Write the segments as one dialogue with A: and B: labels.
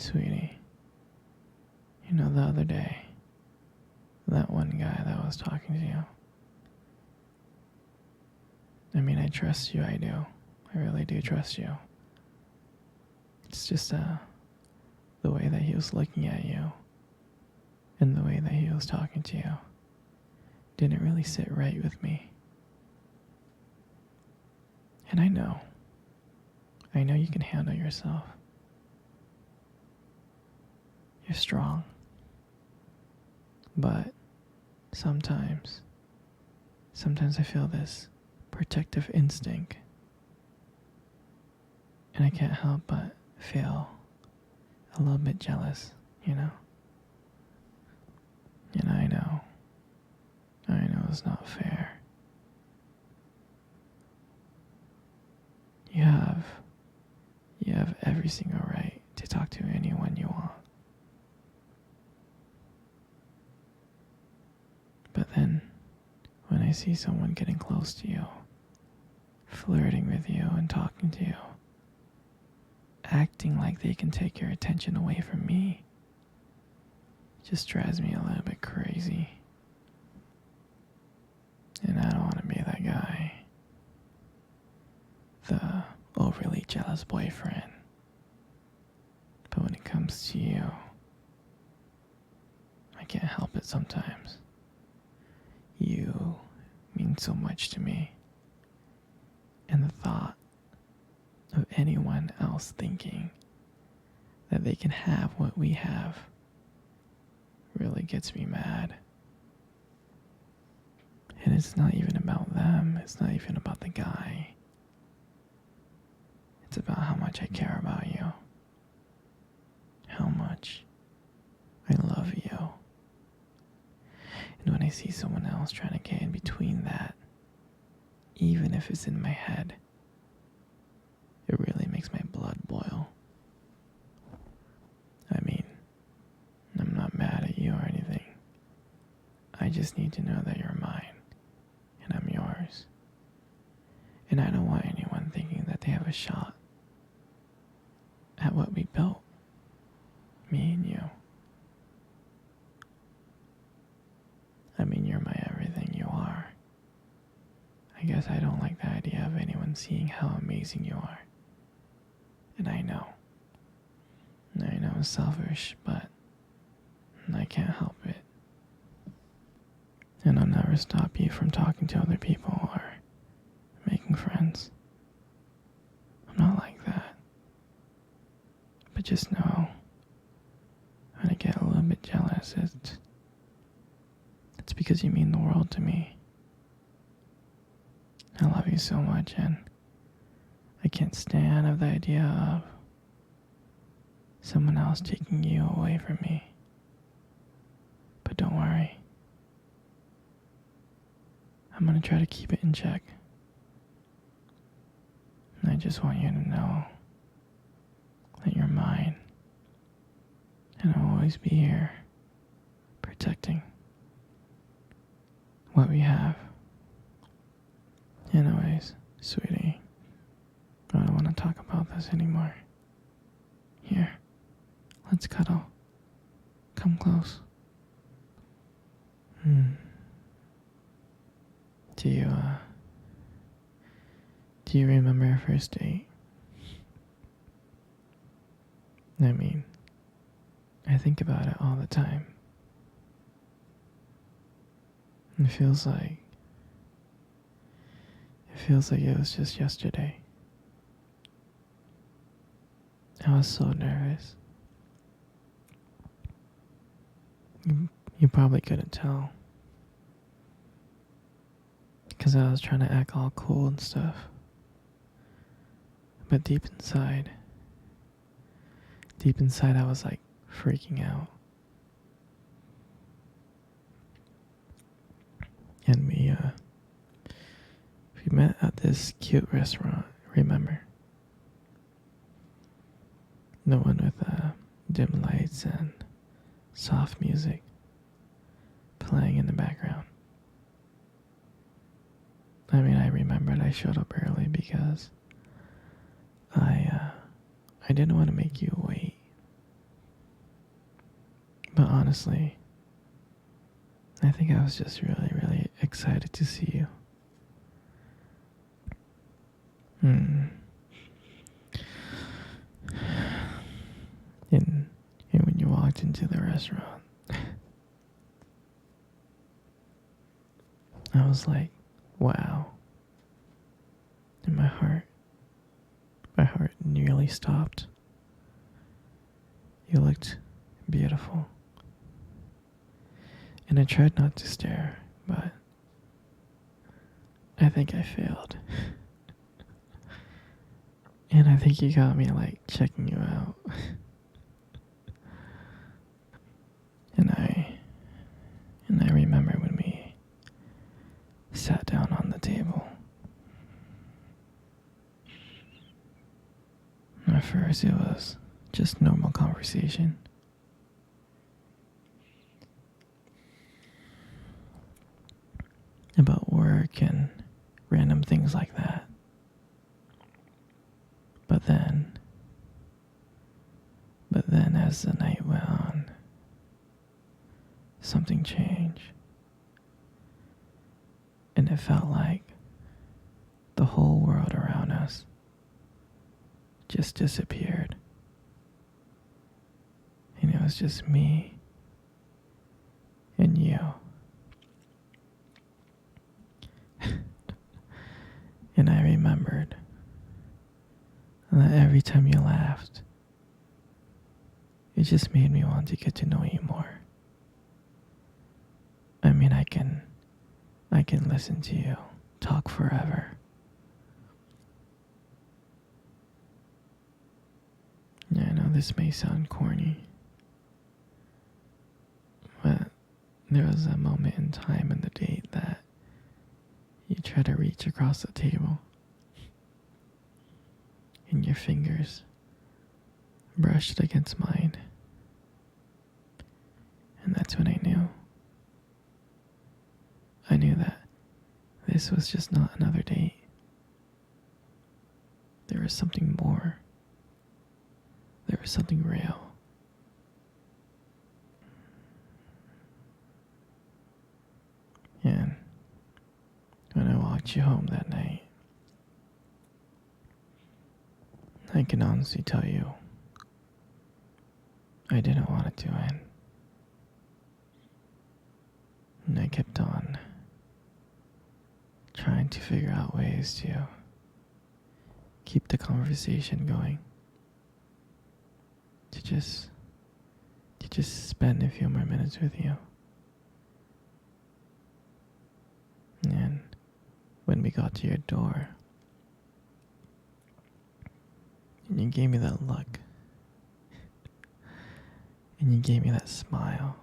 A: Sweetie, you know the other day, that one guy that was talking to you. I mean, I trust you, I do. I really do trust you. It's just the way that he was looking at you and the way that he was talking to you didn't really sit right with me. And I know you can handle yourself. You're strong. But sometimes I feel this protective instinct. And I can't help but feel a little bit jealous, you know? And I know it's not fair. You have every single right to talk to anyone you want. But then, when I see someone getting close to you, flirting with you and talking to you, acting like they can take your attention away from me, it just drives me a little bit crazy. And I don't want to be that guy. The overly jealous boyfriend. But when it comes to you, I can't help it sometimes. You mean so much to me. And the thought of anyone else thinking that they can have what we have really gets me mad. And it's not even about them. It's not even about the guy. It's about how much I care about you. How much I love you. And when I see someone else trying to get in between that, even if it's in my head, it really makes my blood boil. I mean, I'm not mad at you or anything. I just need to know that you're mine, and I'm yours. And I don't want anyone thinking that they have a shot at what we built, me and you. I mean, you're my everything, you are. I guess I don't like the idea of anyone seeing how amazing you are. And I know it's selfish, but I can't help it. And I'll never stop you from talking to other people or making friends. I'm not like that. But just know, when I get a little bit jealous, it's because you mean the world to me. I love you so much, and I can't stand of the idea of someone else taking you away from me. But don't worry. I'm gonna try to keep it in check. And I just want you to know that you're mine. And I'll always be here, protecting what we have. Anyways, sweetie, I don't want to talk about this anymore. Here, let's cuddle. Come close. Do you remember our first date? I mean, I think about it all the time. It feels like it was just yesterday. I was so nervous. You probably couldn't tell. Because I was trying to act all cool and stuff. But deep inside I was like freaking out. And we met at this cute restaurant, remember? The one with dim lights and soft music playing in the background. I mean, I remembered I showed up early because I didn't want to make you wait honestly, I think I was just really, really excited to see you. Hmm. And when you walked into the restaurant, I was like, wow. And my heart nearly stopped. You looked beautiful. And I tried not to stare, but I think I failed. And I think you got me like checking you out. And I remember when we sat down on the table. At first it was just normal conversation. About work and random things like that. But then as the night went on, something changed. And it felt like the whole world around us just disappeared. And it was just me and you. And I remembered that every time you laughed, it just made me want to get to know you more. I mean, I can listen to you talk forever. Yeah, I know this may sound corny, but there was a moment in time in the date that you tried to reach across the table, and your fingers brushed against mine. And that's when I knew. I knew that this was just not another date. There was something more. There was something real. And when I walked you home that night, I can honestly tell you, I didn't want it to end. And I kept on trying to figure out ways to keep the conversation going. To just spend a few more minutes with you. And when we got to your door, and you gave me that look, and you gave me that smile,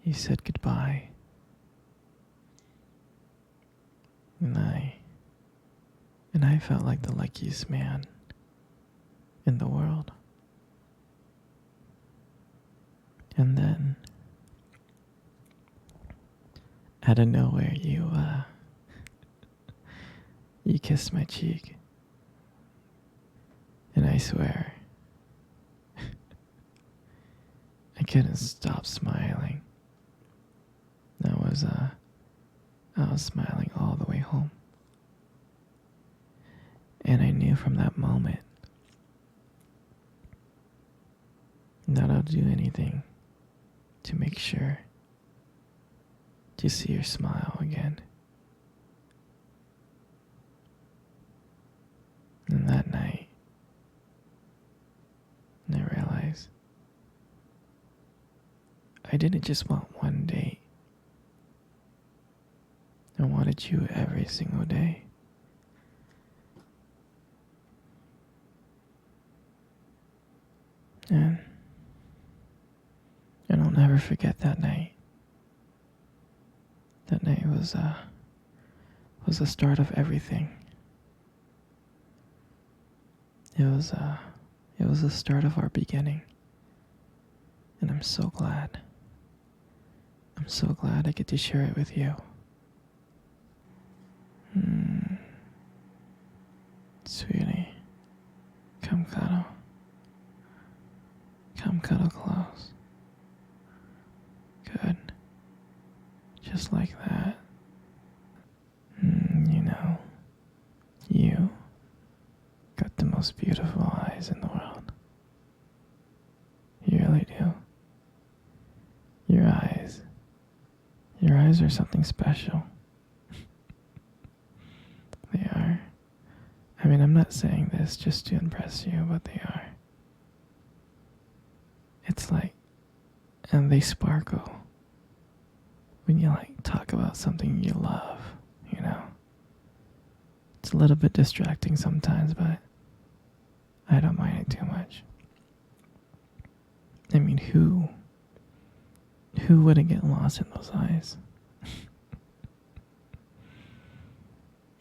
A: you said goodbye. And I felt like the luckiest man in the world. And then, out of nowhere, you kissed my cheek. And I swear, I couldn't stop smiling. I was smiling all the way home. And I knew from that moment that I'll do anything to make sure to see your smile again. And that night, I realized I didn't just want one date. I wanted you every single day. And I'll never forget that night. That night was the start of everything. It was the start of our beginning. And I'm so glad. I'm so glad I get to share it with you. Sweetie, come cuddle. Come cuddle. cuddle close. Good. Just like that. You know, you got the most beautiful eyes in the world. You really do. Your eyes. Your eyes are something special. They are. I mean, I'm not saying this just to impress you, but they are. It's like, and they sparkle when you like talk about something you love, you know. It's a little bit distracting sometimes, but I don't mind it too much. I mean, who wouldn't get lost in those eyes?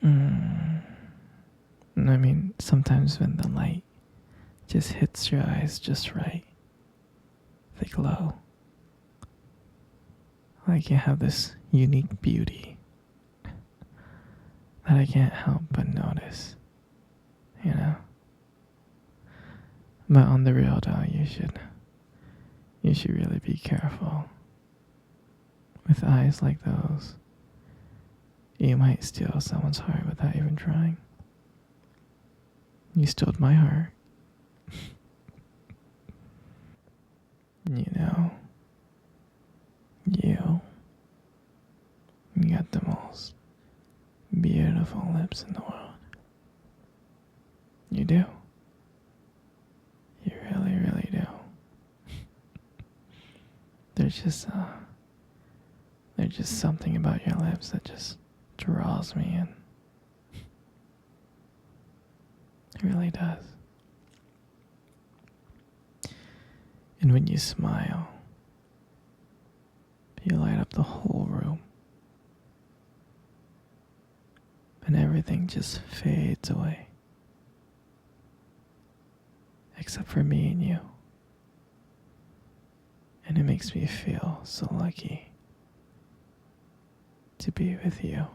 A: I mean, sometimes when the light just hits your eyes just right, they glow. Like you have this unique beauty that I can't help but notice, you know? But on the real though, you should really be careful. With eyes like those, you might steal someone's heart without even trying. You stole my heart. You know, you got the most beautiful lips in the world. You do. You really, really do. There's just something about your lips that just draws me in. It really does. And when you smile, you light up the whole room. And everything just fades away. Except for me and you. And it makes me feel so lucky to be with you.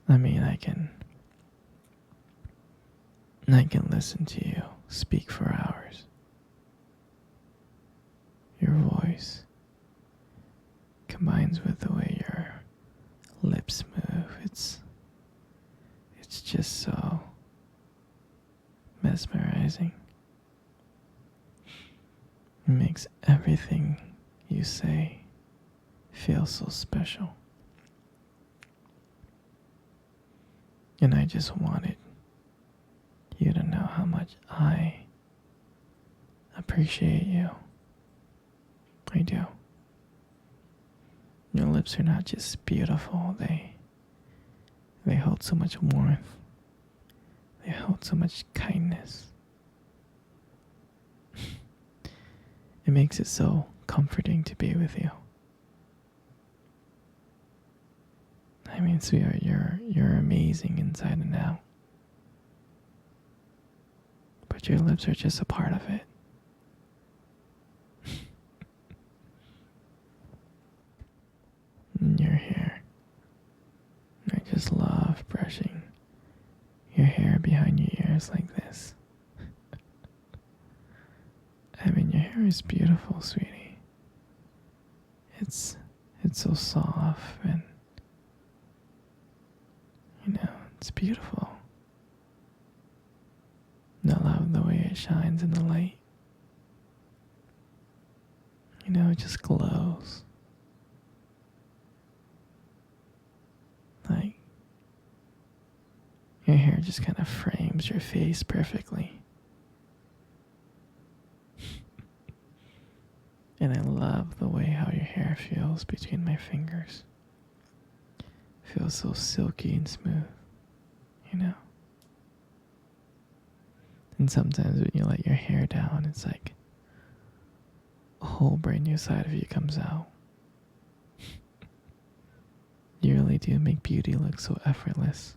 A: I mean, I can listen to you speak for hours. Your voice combines with the way your lips move. It's just so mesmerizing. It makes everything you say feel so special. And I just wanted you to know how much I appreciate you. I do. Your lips are not just beautiful, they hold so much warmth. They hold so much kindness. It makes it so comforting to be with you. I mean, sweetheart, you're amazing inside and out. But your lips are just a part of it. And your hair. I just love brushing your hair behind your ears like this. I mean, your hair is beautiful, sweetie. It's so soft and, you know, it's beautiful. And I love the way it shines in the light. You know, it just glows. Like, your hair just kind of frames your face perfectly. And I love the way how your hair feels between my fingers. Feels so silky and smooth, you know? And sometimes when you let your hair down, it's like a whole brand new side of you comes out. You really do make beauty look so effortless.